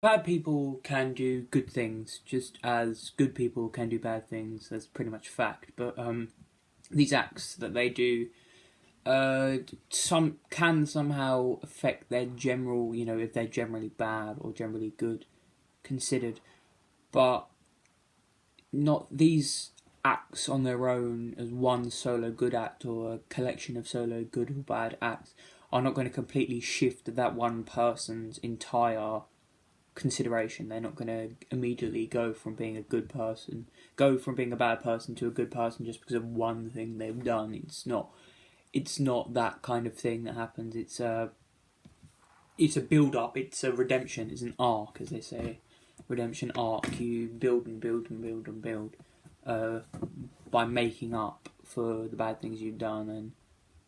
Bad people can do good things, just as good people can do bad things. That's pretty much fact. But these acts that they do, some can somehow affect their general, if they're generally bad or generally good, considered. But not these acts on their own as one solo good act or a collection of solo good or bad acts are not going to completely shift that one person's entire consideration. They're not going to immediately go from being a bad person to a good person just because of one thing they've done. It's not that kind of thing that happens. It's a build up, it's a redemption, it's an arc, as they say. Redemption arc, you build and build and build and build by making up for the bad things you've done, and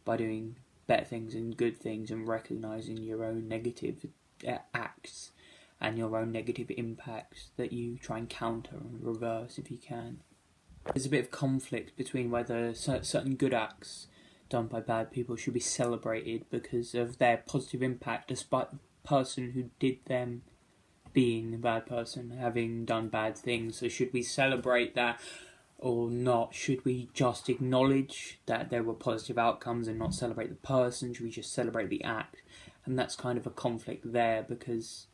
by doing better things and good things, and recognising your own negative acts and your own negative impacts that you try and counter and reverse if you can. There's a bit of conflict between whether certain good acts done by bad people should be celebrated because of their positive impact, despite the person who did them being a bad person, having done bad things. So should we celebrate that or not? Should we just acknowledge that there were positive outcomes and not celebrate the person? Should we just celebrate the act? And that's kind of a conflict there, because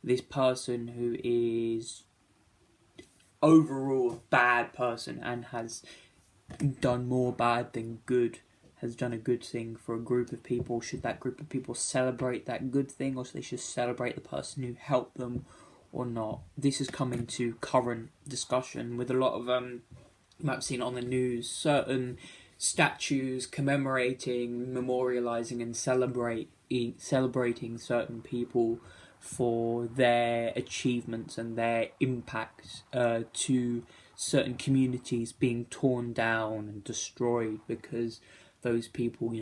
this person who is overall a bad person and has done more bad than good, has done a good thing for a group of people. Should that group of people celebrate that good thing, or should they just celebrate the person who helped them or not? This has come into current discussion with a lot of, you might have seen on the news, certain statues commemorating, memorialising and celebrating certain people for their achievements and their impacts to certain communities being torn down and destroyed because those people,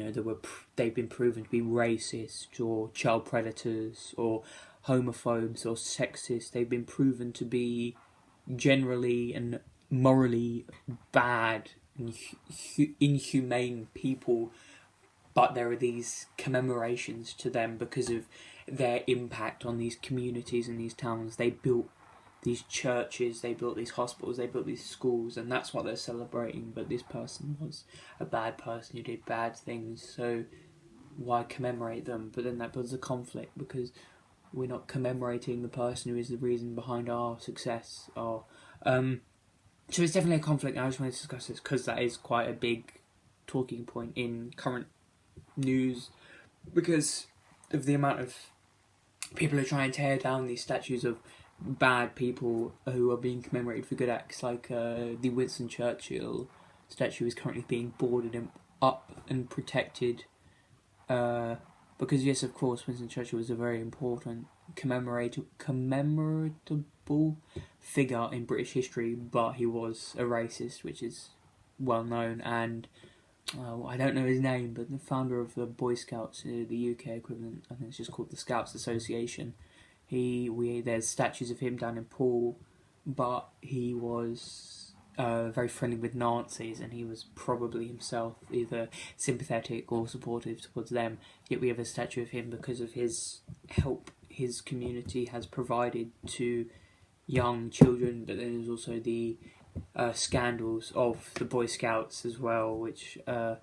they've been proven to be racist or child predators or homophobes or sexist. They've been proven to be generally and morally bad and inhumane people, but there are these commemorations to them because of their impact on these communities and these towns. They built these churches, they built these hospitals, they built these schools, and that's what they're celebrating. But this person was a bad person who did bad things, so why commemorate them? But then that builds a conflict, because we're not commemorating the person who is the reason behind our success. So it's definitely a conflict, and I just want to discuss this because that is quite a big talking point in current news, because of the amount of people who try and tear down these statues of bad people who are being commemorated for good acts. Like the Winston Churchill statue is currently being boarded up and protected because, yes, of course, Winston Churchill was a very important commemoratable figure in British history, but he was a racist, which is well known. And I don't know his name, but the founder of the Boy Scouts, the UK equivalent, I think it's just called the Scouts Association. There's statues of him down in Poole, but he was very friendly with Nazis, and he was probably himself either sympathetic or supportive towards them. Yet we have a statue of him because of his help his community has provided to young children. But then there's also the scandals of the Boy Scouts as well, which are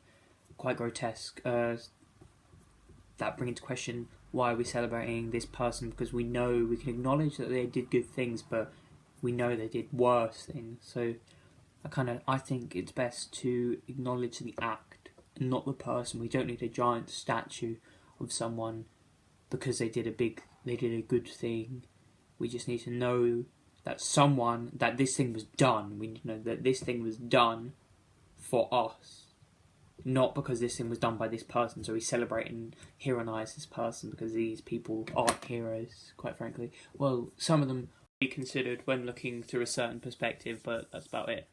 quite grotesque. That bring into question, why are we celebrating this person? Because we know, we can acknowledge that they did good things, but we know they did worse things. So I think it's best to acknowledge the act and not the person. We don't need a giant statue of someone because they did a good thing. We just need to know that this thing was done. We need to know that this thing was done for us, not because this thing was done by this person. So we celebrate and heroise this person because these people aren't heroes, quite frankly. Well, some of them be considered when looking through a certain perspective, but that's about it.